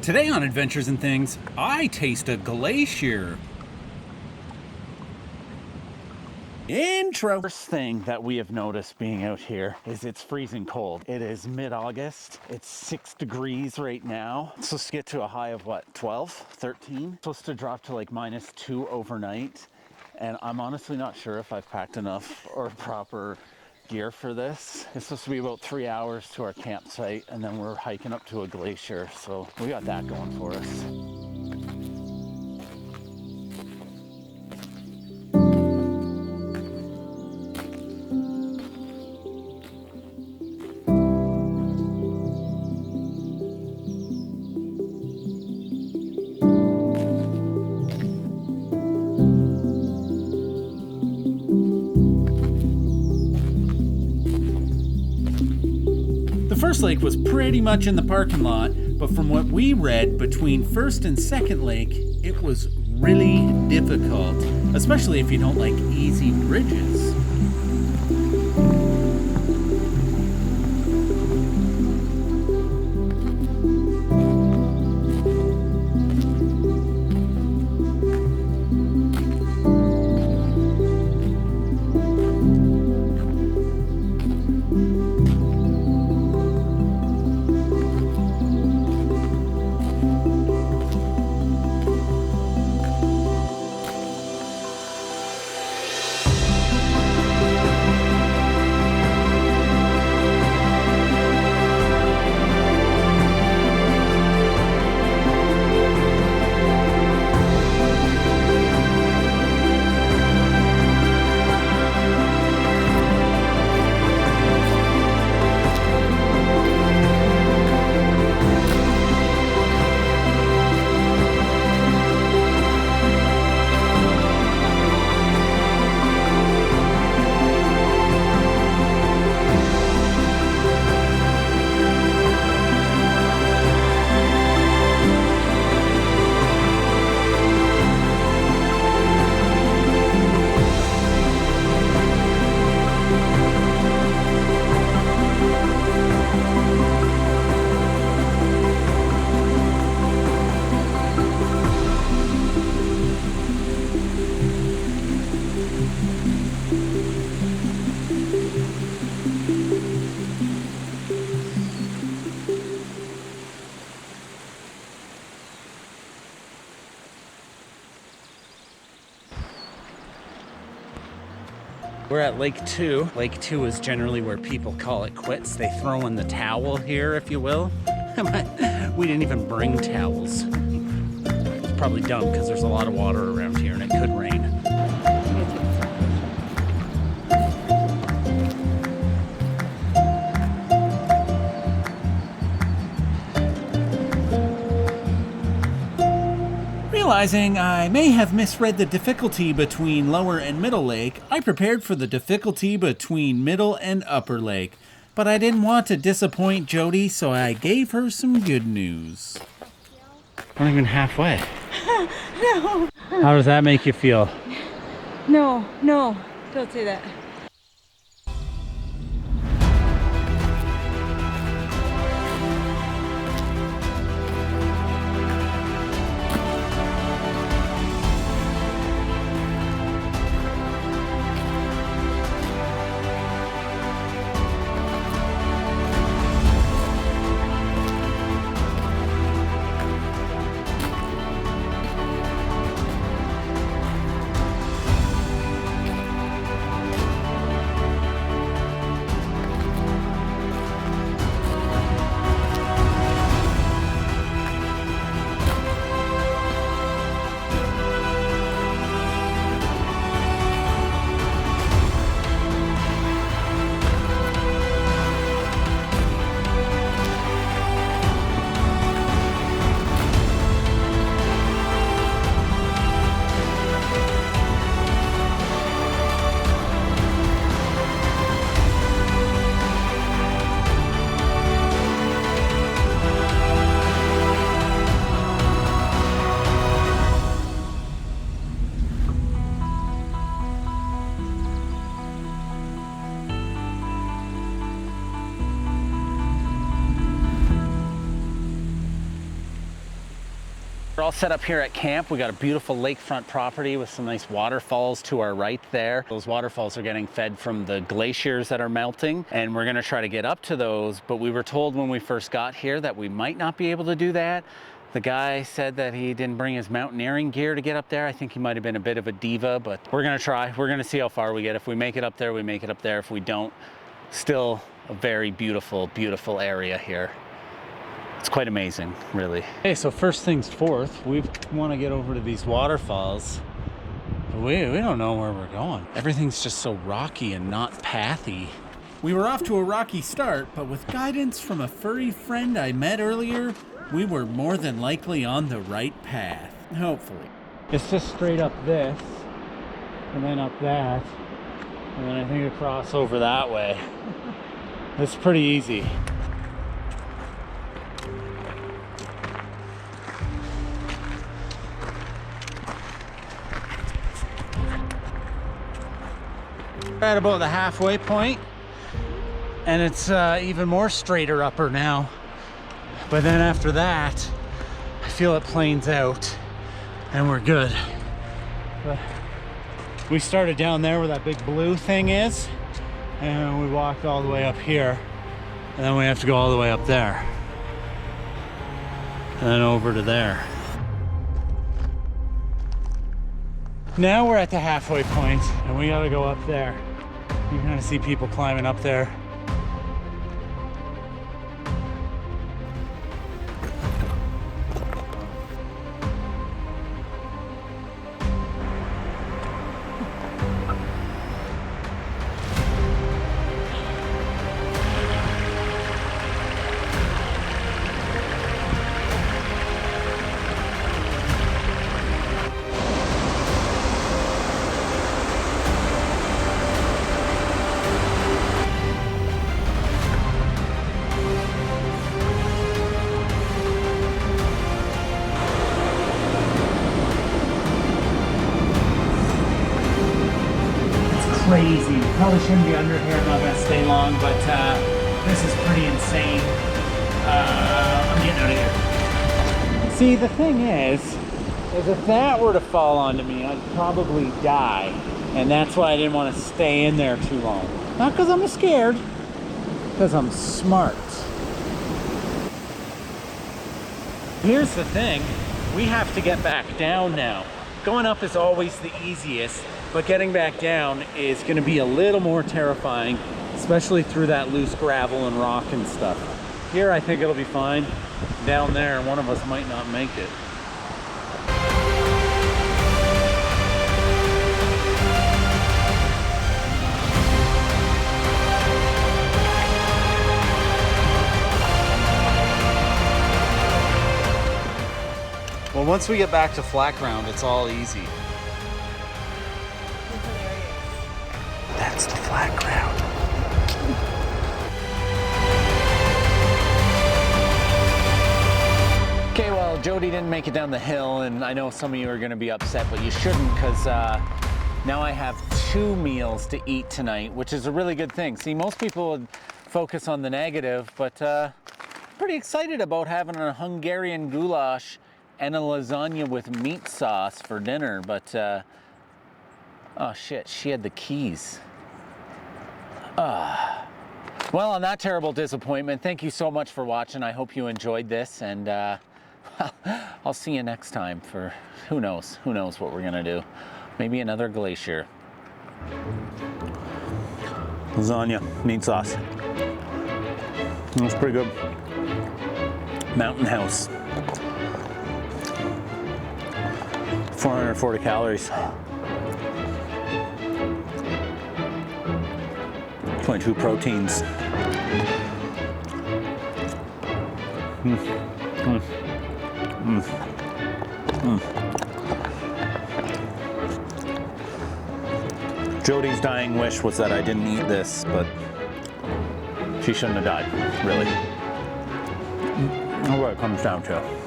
Today on Adventures and Things, I taste a Glacier. Intro. First thing that we have noticed being out here is it's freezing cold. It is mid-August. It's 6 degrees right now. It's supposed to get to a high of what, 12, 13? It's supposed to drop to like -2 overnight. And I'm honestly not sure if I've packed enough or proper gear for this. It's supposed to be about 3 hours to our campsite, and then we're hiking up to a glacier, so we got that going for us. The first lake was pretty much in the parking lot, but from what we read, between first and second lake, it was really difficult, especially if you don't like easy bridges. We're at Lake 2. Lake 2 is generally where people call it quits. They throw in the towel here, if you will. We didn't even bring towels. It's probably dumb because there's a lot of water around here and it could rain. Realizing I may have misread the difficulty between Lower and Middle Lake, I prepared for the difficulty between Middle and Upper Lake. But I didn't want to disappoint Jody, so I gave her some good news. Not even halfway. No. How does that make you feel? No, don't say that. We're all set up here at camp. We got a beautiful lakefront property with some nice waterfalls to our right there. Those waterfalls are getting fed from the glaciers that are melting, and we're gonna try to get up to those, but we were told when we first got here that we might not be able to do that. The guy said that he didn't bring his mountaineering gear to get up there. I think he might have been a bit of a diva, but we're gonna try. We're gonna see how far we get. If we make it up there, we make it up there. If we don't, still a very beautiful, beautiful area here. It's quite amazing, really. Okay, so first things first, we want to get over to these waterfalls. But we don't know where we're going. Everything's just so rocky and not pathy. We were off to a rocky start, but with guidance from a furry friend I met earlier, we were more than likely on the right path. Hopefully. It's just straight up this, and then up that, and then I think across over that way. It's pretty easy. We're at about the halfway point, and it's even more straighter upper now. But then after that, I feel it planes out, and we're good. But we started down there where that big blue thing is, and we walked all the way up here, and then we have to go all the way up there, and then over to there. Now we're at the halfway point, and we gotta go up there. You can kind of see people climbing up there. Crazy. Probably shouldn't be under here. I'm not gonna stay long, but this is pretty insane. I'm getting out of here. See, the thing is if that were to fall onto me, I'd probably die, and that's why I didn't want to stay in there too long. Not because I'm scared, because I'm smart. Here's the thing: we have to get back down now. Going up is always the easiest, but getting back down is going to be a little more terrifying, especially through that loose gravel and rock and stuff. Here I think it'll be fine. Down there, one of us might not make it. Well, once we get back to flat ground, it's all easy. That's the flat ground. Okay, well, Jody didn't make it down the hill, and I know some of you are going to be upset, but you shouldn't, because now I have 2 meals to eat tonight, which is a really good thing. See, most people would focus on the negative, but pretty excited about having a Hungarian goulash and a lasagna with meat sauce for dinner, but oh shit, she had the keys. Well, on that terrible disappointment, thank you so much for watching. I hope you enjoyed this, and I'll see you next time for who knows what we're gonna do. Maybe another glacier. Lasagna, meat sauce. That's pretty good. Mountain House. 440 calories. 22 proteins. Jody's dying wish was that I didn't eat this, but she shouldn't have died, really. That's what it comes down to.